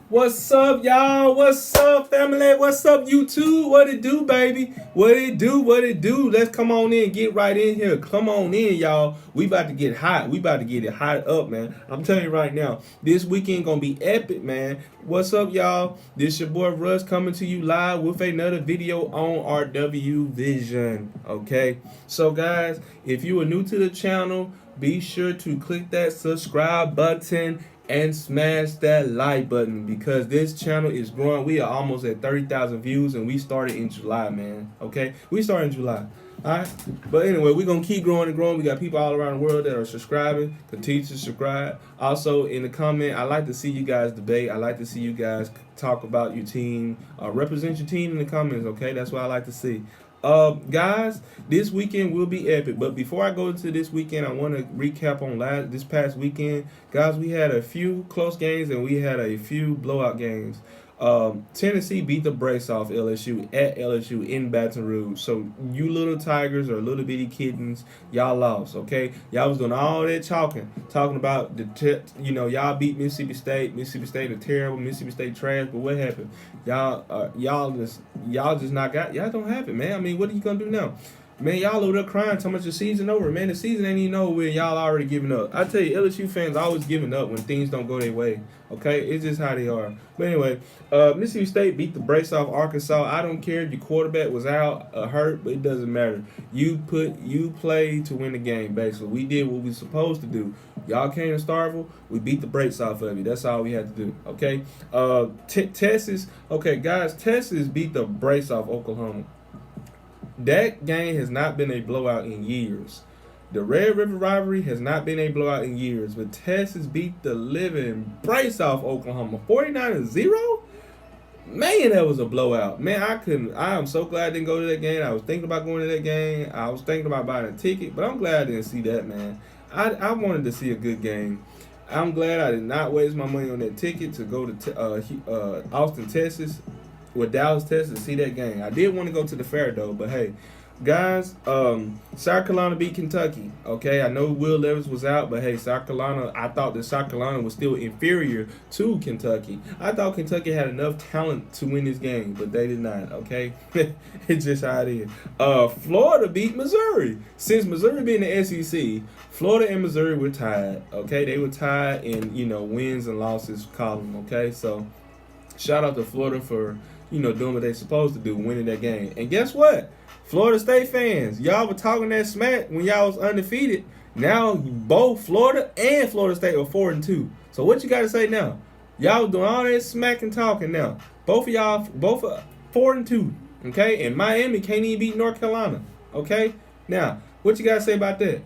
What's up, y'all? What's up, family? What's up, YouTube? What it do, baby? What it do? What it do? Let's come on in, get right in here. Come on in, y'all. We about to get hot. We about to get it hot up, man. I'm telling you right now, this weekend gonna be epic, man. What's up, y'all? This your boy Russ coming to you live with another video on RW Vision. Okay, so guys, if you are new to the channel, be sure to click that subscribe button and smash that like button because this channel is growing. We are almost at 30,000 views and we started in July, man. Okay, we started in July. All right, but anyway, we're gonna keep growing and growing. We got people all around the world that are subscribing. Continue to subscribe. Also, in the comment, I like to see you guys debate. I like to see you guys talk about your team, represent your team in the comments. Okay, that's what I like to see. Guys, this weekend will be epic. But before I go into this weekend, I want to recap on this past weekend. Guys, we had a few close games and we had a few blowout games. Tennessee beat the brakes off LSU at LSU in Baton Rouge. So you little tigers or little bitty kittens, y'all lost. Okay, y'all was doing all that talking about y'all beat Mississippi State. Mississippi State are terrible. Mississippi State trash. But what happened? Y'all just not got. Y'all don't have it, man. I mean, what are you gonna do now? Man, y'all over there crying so much the season over. Man, the season ain't even over when y'all already giving up. I tell you, LSU fans always giving up when things don't go their way. Okay? It's just how they are. But anyway, Mississippi State beat the brakes off Arkansas. I don't care if your quarterback was out or hurt, but it doesn't matter. You play to win the game, basically. We did what we supposed to do. Y'all came to Starkville, we beat the brakes off of you. That's all we had to do. Okay? Texas. Okay, guys, Texas beat the brakes off Oklahoma. That game has not been a blowout in years. The Red River rivalry has not been a blowout in years. But Texas beat the living brace off Oklahoma. 49-0? Man, that was a blowout. Man, I am so glad I didn't go to that game. I was thinking about going to that game. I was thinking about buying a ticket. But I'm glad I didn't see that, man. I wanted to see a good game. I'm glad I did not waste my money on that ticket to go to Austin, Texas, with Dallas, Texas, to see that game. I did want to go to the fair though, but hey, guys, South Carolina beat Kentucky. Okay, I know Will Levis was out, but hey, South Carolina, I thought that South Carolina was still inferior to Kentucky. I thought Kentucky had enough talent to win this game, but they did not. Okay, it's just how it is. Florida beat Missouri. Since Missouri being the SEC, Florida and Missouri were tied. Okay, they were tied in wins and losses column. Okay, so shout out to Florida for doing what they're supposed to do, winning that game. And guess what? Florida State fans, y'all were talking that smack when y'all was undefeated. Now both Florida and Florida State are 4-2. So what you got to say now? Y'all doing all that smack and talking now. Both of y'all, both 4-2. Okay, and Miami can't even beat North Carolina. Okay, now what you got to say about that?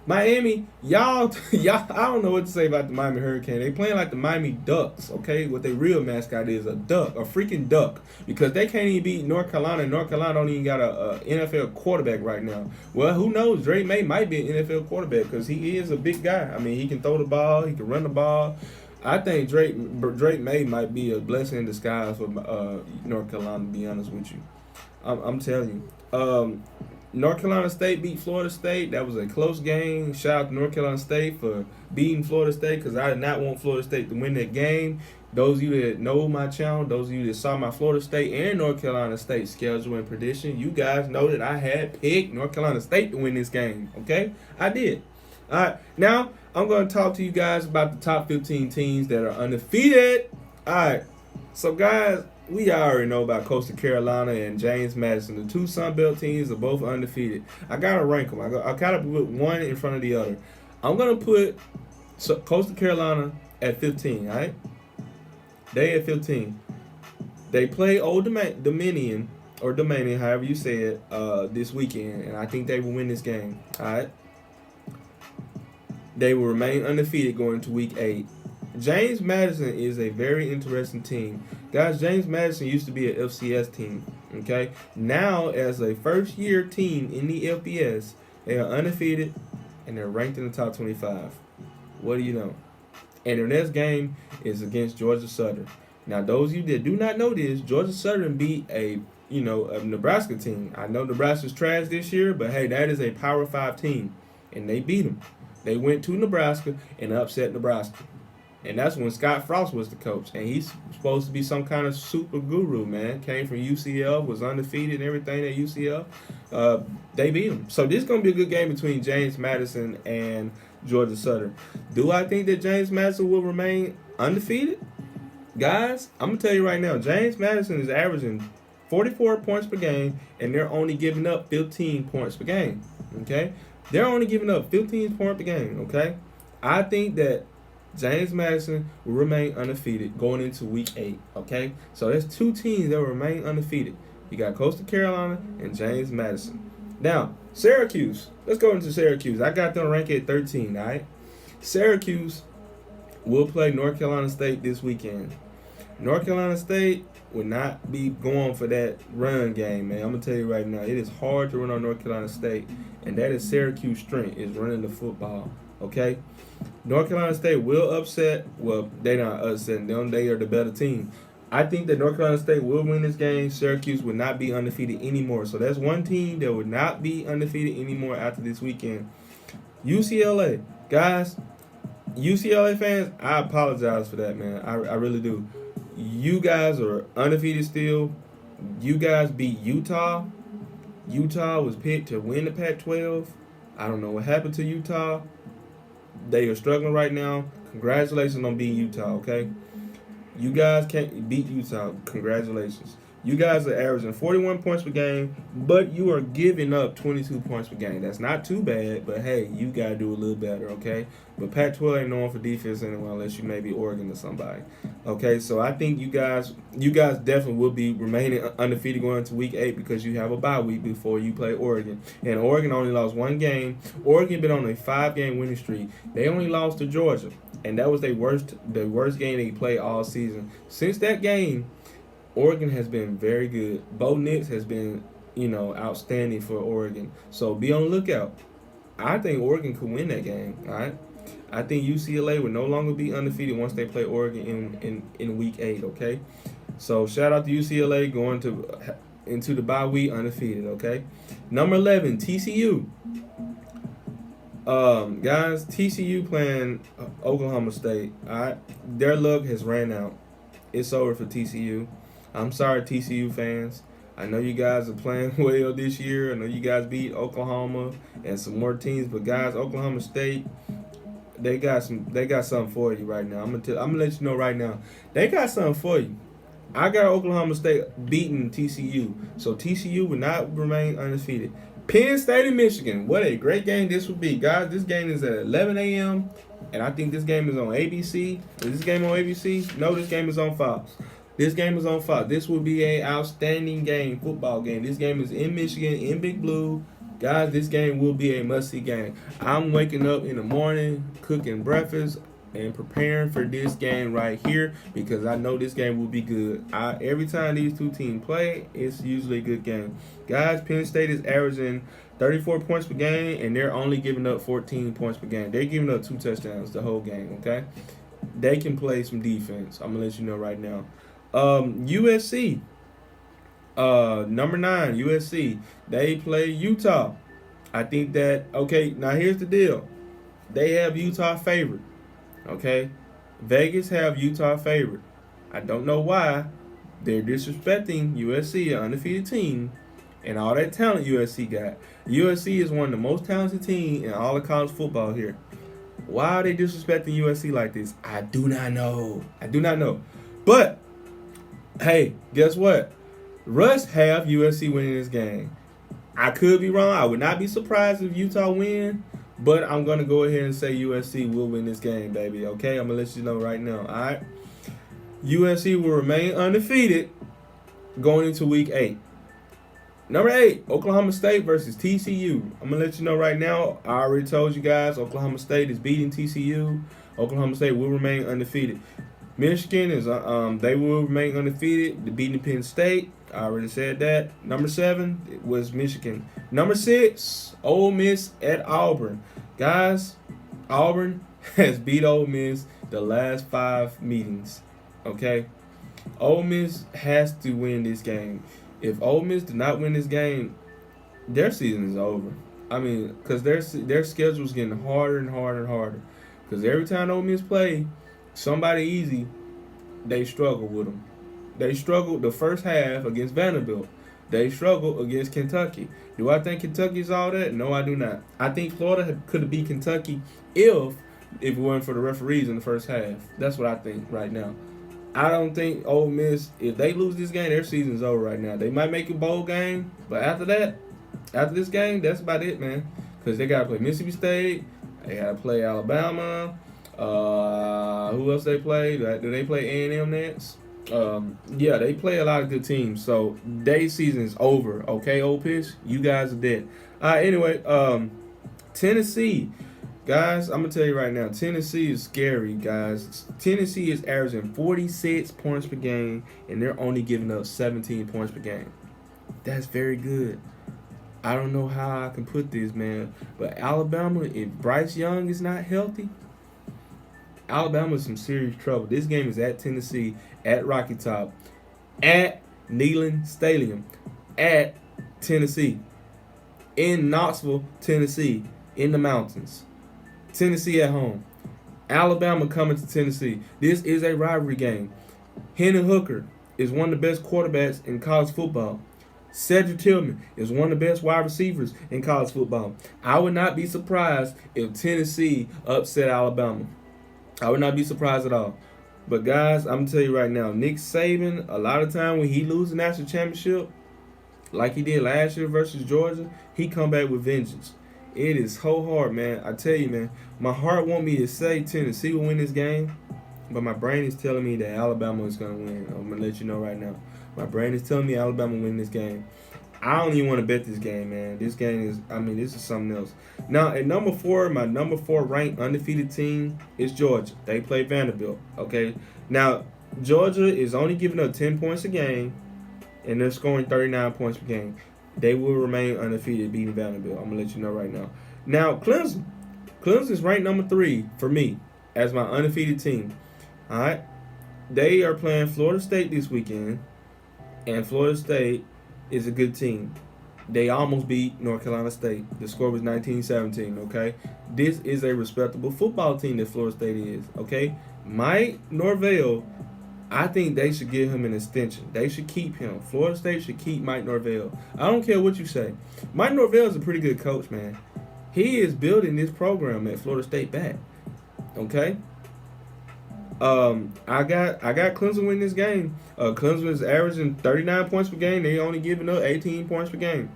Miami, y'all, I don't know what to say about the Miami Hurricane. They playing like the Miami Ducks, okay? What their real mascot is, a duck, a freaking duck. Because they can't even beat North Carolina. North Carolina don't even got a NFL quarterback right now. Well, who knows? Drake May might be an NFL quarterback because he is a big guy. I mean, he can throw the ball. He can run the ball. I think Drake May might be a blessing in disguise for North Carolina, to be honest with you. I'm telling you. North Carolina State beat Florida State. That was a close game. Shout out to North Carolina State for beating Florida State because I did not want Florida State to win that game. Those of you that know my channel, those of you that saw my Florida State and North Carolina State schedule and prediction, you guys know that I had picked North Carolina State to win this game. Okay? I did. All right. Now, I'm going to talk to you guys about the top 15 teams that are undefeated. All right. So, guys, we already know about Coastal Carolina and James Madison. The two Sun Belt teams are both undefeated. I got to rank them. I got to put one in front of the other. I'm going to put Coastal Carolina at 15, all right? They at 15. They play Old Dominion, or Dominion, however you say it, this weekend, and I think they will win this game, all right? They will remain undefeated going to Week 8. James Madison is a very interesting team. Guys, James Madison used to be an FCS team, okay? Now, as a first-year team in the FBS, they are undefeated, and they're ranked in the top 25. What do you know? And their next game is against Georgia Southern. Now, those of you that do not know this, Georgia Southern beat a Nebraska team. I know Nebraska's trash this year, but, hey, that is a Power 5 team, and they beat them. They went to Nebraska and upset Nebraska. And that's when Scott Frost was the coach. And he's supposed to be some kind of super guru, man. Came from UCF, was undefeated and everything at UCF. They beat him. So this is going to be a good game between James Madison and Georgia Southern. Do I think that James Madison will remain undefeated? Guys, I'm going to tell you right now, James Madison is averaging 44 points per game, and they're only giving up 15 points per game. Okay? They're only giving up 15 points per game. Okay? I think that James Madison will remain undefeated going into week 8. Okay? So there's two teams that will remain undefeated. You got Coastal Carolina and James Madison. Now, Syracuse. Let's go into Syracuse. I got them ranked at 13, all right? Syracuse will play North Carolina State this weekend. North Carolina State will not be going for that run game, man. I'm going to tell you right now, it is hard to run on North Carolina State, and that is Syracuse strength, is running the football, okay? North Carolina State will upset, well, they're not upsetting them, they are the better team. I think that North Carolina State will win this game. Syracuse will not be undefeated anymore. So that's one team that would not be undefeated anymore after this weekend. UCLA. Guys, UCLA fans, I apologize for that, man. I really do. You guys are undefeated still. You guys beat Utah. Utah was picked to win the Pac-12. I don't know what happened to Utah. They are struggling right now. Congratulations on beating Utah, okay? You guys can't beat Utah. Congratulations. You guys are averaging 41 points per game, but you are giving up 22 points per game. That's not too bad, but hey, you got to do a little better, okay? But Pac-12 ain't known for defense anyway unless you maybe Oregon or somebody. Okay, so I think you guys definitely will be remaining undefeated going into week 8 because you have a bye week before you play Oregon. And Oregon only lost one game. Oregon been on a 5-game winning streak. They only lost to Georgia, and that was the worst game they played all season. Since that game, Oregon has been very good. Bo Nix has been, outstanding for Oregon. So be on the lookout. I think Oregon could win that game, all right? I think UCLA will no longer be undefeated once they play Oregon in week 8, okay? So shout out to UCLA going into the bye week undefeated, okay? Number 11, TCU. Guys, TCU playing Oklahoma State, all right? Their luck has ran out. It's over for TCU. I'm sorry, TCU fans. I know you guys are playing well this year. I know you guys beat Oklahoma and some more teams, but guys, Oklahoma State, they got something for you right now. I'm gonna let you know right now. They got something for you. I got Oklahoma State beating TCU, so TCU will not remain undefeated. Penn State and Michigan. What a great game this would be, guys. This game is at 11 a.m. and I think this game is on ABC. Is this game on ABC? No, this game is on Fox. This game is on Fox. This will be an outstanding game, football game. This game is in Michigan, in Big Blue. Guys, this game will be a must-see game. I'm waking up in the morning, cooking breakfast, and preparing for this game right here because I know this game will be good. Every time these two teams play, it's usually a good game. Guys, Penn State is averaging 34 points per game, and they're only giving up 14 points per game. They're giving up 2 touchdowns the whole game, okay? They can play some defense. I'm going to let you know right now. USC, number 9, USC, they play Utah. I think that, okay, now here's the deal. They have Utah favored, okay? Vegas have Utah favored. I don't know why. They're disrespecting USC, an undefeated team, and all that talent USC got. USC is one of the most talented teams in all of college football here. Why are they disrespecting USC like this? I do not know. But hey, guess what? Russ have USC winning this game. I could be wrong. I would not be surprised if Utah win, but I'm going to go ahead and say USC will win this game, baby. Okay? I'm going to let you know right now. All right? USC will remain undefeated going into week 8. Number 8, Oklahoma State versus TCU. I'm going to let you know right now. I already told you guys Oklahoma State is beating TCU. Oklahoma State will remain undefeated. Michigan is they will remain undefeated, beating Penn State. I already said that. Number 7 was Michigan. Number 6, Ole Miss at Auburn. Guys, Auburn has beat Ole Miss the last 5 meetings. Okay? Ole Miss has to win this game. If Ole Miss do not win this game, their season is over. I mean, because their schedule is getting harder and harder and harder. Because every time Ole Miss play, somebody easy, they struggle with them. They struggled the first half against Vanderbilt. They struggled against Kentucky. Do I think Kentucky's all that? No, I do not. I think Florida could have beat Kentucky if it weren't for the referees in the first half. That's what I think right now. I don't think Ole Miss, if they lose this game, their season's over right now. They might make a bowl game, but after that, after this game, that's about it, man. Because they got to play Mississippi State. They got to play Alabama. Who else they play? Do they play A&M next? Yeah, they play a lot of good teams. So, their season is over. Okay, Ole Miss? You guys are dead. Anyway, Tennessee. Guys, I'm going to tell you right now, Tennessee is scary, guys. Tennessee is averaging 46 points per game, and they're only giving up 17 points per game. That's very good. I don't know how I can put this, man. But Alabama, if Bryce Young is not healthy, Alabama is some serious trouble. This game is at Tennessee, at Rocky Top, at Neyland Stadium, at Tennessee, in Knoxville, Tennessee, in the mountains. Tennessee at home. Alabama coming to Tennessee. This is a rivalry game. Hendon Hooker is one of the best quarterbacks in college football. Cedric Tillman is one of the best wide receivers in college football. I would not be surprised if Tennessee upset Alabama. I would not be surprised at all. But guys, I'm going to tell you right now, Nick Saban, a lot of time when he loses the national championship, like he did last year versus Georgia, he come back with vengeance. It is so hard, man. I tell you, man, my heart want me to say Tennessee will win this game, but my brain is telling me that Alabama is going to win. I'm going to let you know right now. My brain is telling me Alabama will win this game. I don't even want to bet this game, man. This game is, this is something else. Now, at number 4, my number 4 ranked undefeated team is Georgia. They play Vanderbilt, okay? Now, Georgia is only giving up 10 points a game, and they're scoring 39 points per game. They will remain undefeated beating Vanderbilt. I'm going to let you know right now. Now, Clemson. Clemson is ranked number 3 for me as my undefeated team. All right? They are playing Florida State this weekend, and Florida State is a good team. They almost beat North Carolina State. The score was 19-17, okay? This is a respectable football team that Florida State is, okay? Mike Norvell, I think they should give him an extension. They should keep him. Florida State should keep Mike Norvell. I don't care what you say. Mike Norvell is a pretty good coach, man. He is building this program at Florida State back. Okay? I got Clemson winning this game. Clemson is averaging 39 points per game. They only giving up 18 points per game.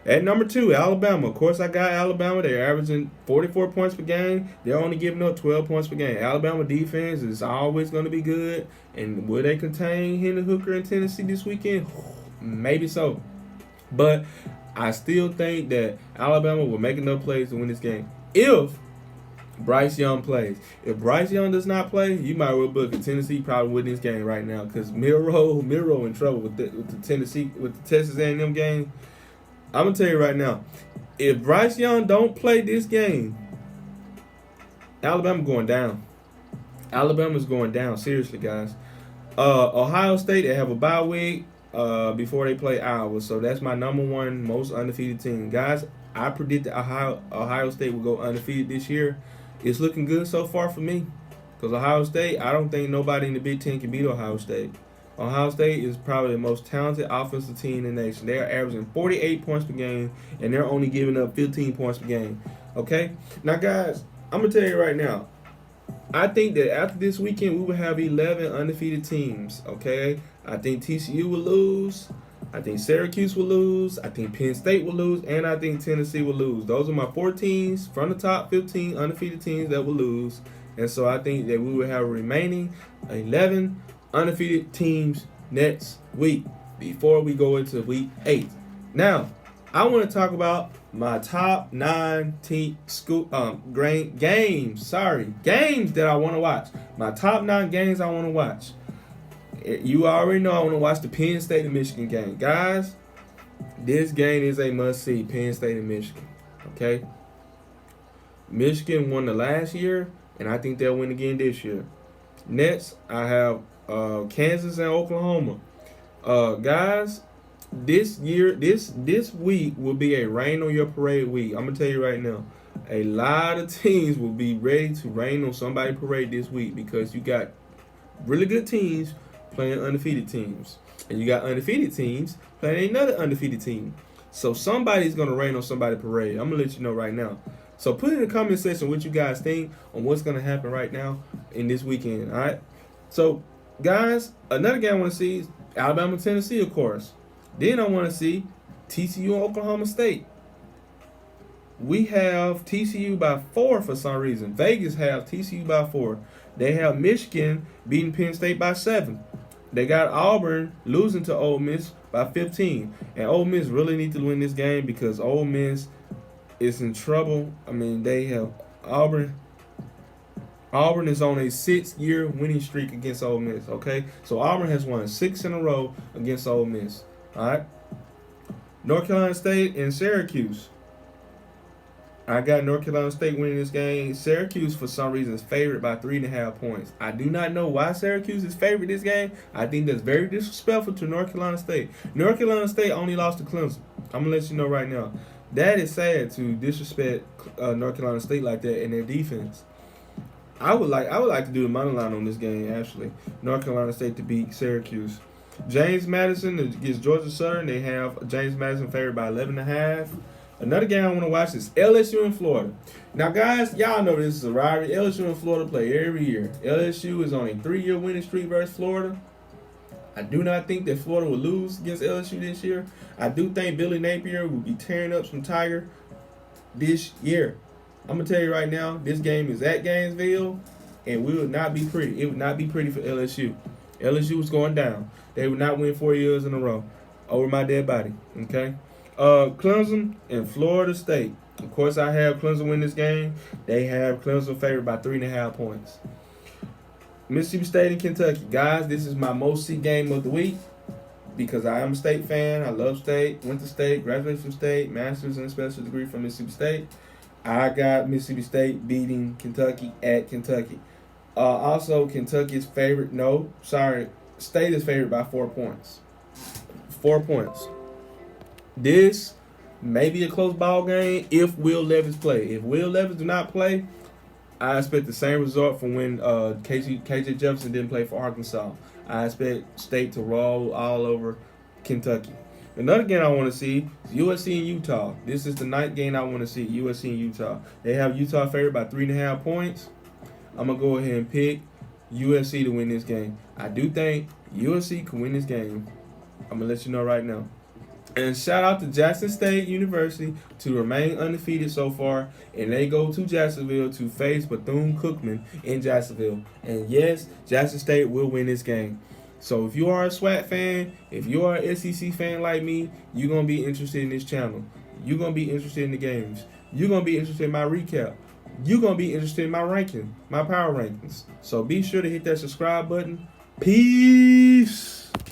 At number 2, Alabama. Of course, I got Alabama. They're averaging 44 points per game. They're only giving up 12 points per game. Alabama defense is always going to be good. And will they contain Hendon Hooker in Tennessee this weekend? Maybe so. But I still think that Alabama will make enough plays to win this game if Bryce Young plays. If Bryce Young does not play, you might well book it. Tennessee probably win this game right now because Miro in trouble with the Tennessee, with the Texas A&M game. I'm going to tell you right now, if Bryce Young don't play this game, Alabama going down. Alabama's going down, seriously, guys. Ohio State, they have a bye week before they play Iowa, so that's my number 1 most undefeated team. Guys, I predict that Ohio State will go undefeated this year. It's looking good so far for me because Ohio State, I don't think nobody in the Big Ten can beat Ohio State. Ohio State is probably the most talented offensive team in the nation. They are averaging 48 points per game, and they're only giving up 15 points per game. Okay? Now, guys, I'm going to tell you right now, I think that after this weekend, we will have 11 undefeated teams. Okay? I think TCU will lose. I think Syracuse will lose. I think Penn State will lose. And I think Tennessee will lose. Those are my 4 teams from the top 15 undefeated teams that will lose. And so I think that we will have remaining 11 undefeated teams next week before we go into week 8. Now, I want to talk about my top 9 games that I want to watch. My top 9 games I want to watch. You already know I want to watch the Penn State and Michigan game. Guys, this game is a must-see, Penn State and Michigan. Okay? Michigan won the last year, and I think they'll win again this year. Next, I have Kansas and Oklahoma. Guys, this week will be a rain on your parade week. I'm going to tell you right now. A lot of teams will be ready to rain on somebody's parade this week because you got really good teams playing undefeated teams. And you got undefeated teams playing another undefeated team. So somebody's going to rain on somebody's parade. I'm going to let you know right now. So put in the comment section what you guys think on what's going to happen right now in this weekend. All right. So, guys, another game I want to see is Alabama, Tennessee, of course. Then I want to see TCU and Oklahoma State. We have TCU by 4 for some reason. Vegas have TCU by 4. They have Michigan beating Penn State by 7. They got Auburn losing to Ole Miss by 15. And Ole Miss really need to win this game because Ole Miss is in trouble. I mean, they have Auburn. Auburn is on a 6-year winning streak against Ole Miss, okay? So Auburn has won 6 in a row against Ole Miss, all right? North Carolina State and Syracuse. I got North Carolina State winning this game. Syracuse, for some reason, is favored by 3.5 points. I do not know why Syracuse is favored this game. I think that's very disrespectful to North Carolina State. North Carolina State only lost to Clemson. I'm going to let you know right now. That is sad to disrespect North Carolina State like that in their defense. I would like to do the money line on this game, actually. North Carolina State to beat Syracuse. James Madison against Georgia Southern. They have James Madison favored by 11.5. Another game I want to watch is LSU and Florida. Now, guys, y'all know this is a rivalry. LSU and Florida play every year. LSU is on a 3-year winning streak versus Florida. I do not think that Florida will lose against LSU this year. I do think Billy Napier will be tearing up some Tiger this year. I'm going to tell you right now, this game is at Gainesville, and we will not be pretty. It would not be pretty for LSU. LSU is going down. They would not win 4 years in a row over my dead body, okay? Clemson and Florida State. Of course, I have Clemson win this game. They have Clemson favored by 3.5 points. Mississippi State and Kentucky. Guys, this is my most-see game of the week because I am a State fan. I love State. Went to State, graduated from State, master's and special degree from Mississippi State. I got Mississippi State beating Kentucky at Kentucky. Also, Kentucky is favored. No, sorry. State is favored by 4 points. 4 points. This may be a close ball game if Will Levis play. If Will Levis do not play, I expect the same result from when KJ Jefferson didn't play for Arkansas. I expect State to roll all over Kentucky. Another game I want to see is USC and Utah. This is the 9th game I want to see, USC and Utah. They have Utah favored by 3.5 points. I'm going to go ahead and pick USC to win this game. I do think USC can win this game. I'm going to let you know right now. And shout out to Jackson State University to remain undefeated so far. And they go to Jacksonville to face Bethune-Cookman in Jacksonville. And yes, Jackson State will win this game. So if you are a SWAT fan, if you are an SEC fan like me, you're going to be interested in this channel. You're going to be interested in the games. You're going to be interested in my recap. You're going to be interested in my ranking, my power rankings. So be sure to hit that subscribe button. Peace.